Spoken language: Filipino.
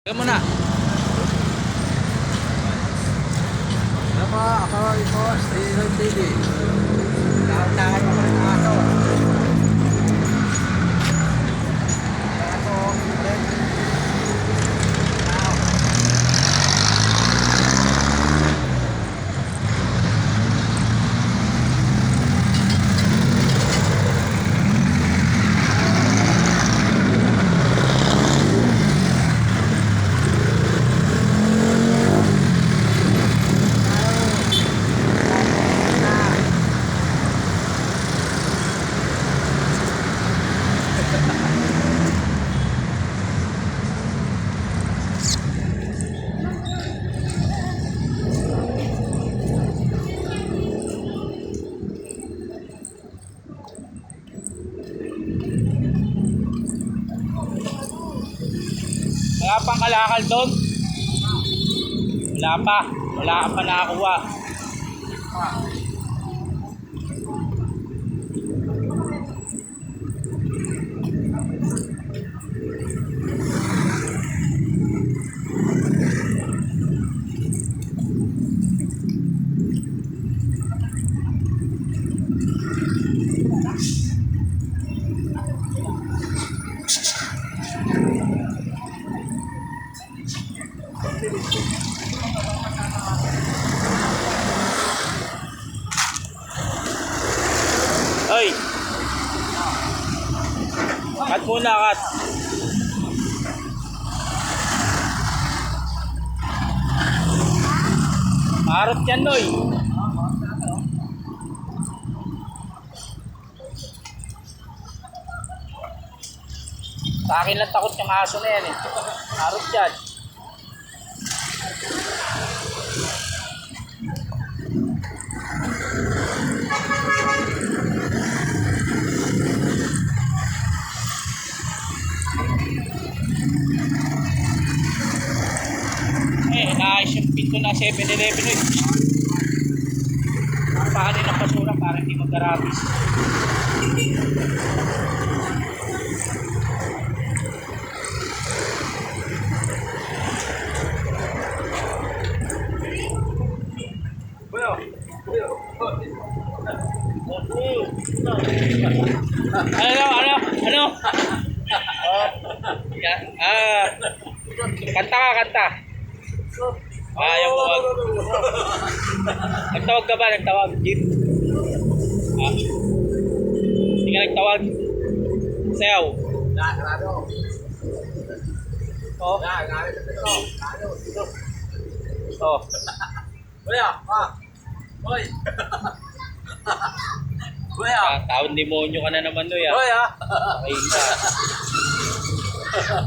Kaya mo na. Ano po, ako ito, Stay TV. Nakakain ako ng aso. Aso, ulit. Wala pang kalakal doon. Wala pa. Wala ka pa nakakuha. Hoy! Cut muna, cut. Marot yan, Noy. Sa akin lang takot yung aso na yan eh. Marot yan. Naayos yung pinto na 7-Eleven eh. Paano ng basura para hindi mag-arabis. Ano? Kanta ka, kanta. Ayaw mo wag. Nagtawag ka ba? Nagtawag, Jeep? Hindi ka nagtawag? Sayaw? Oh? Oh? Kuya, Hoy! Kuya! Taon demonyo ka na naman doy ah. Hoy, Okay ka.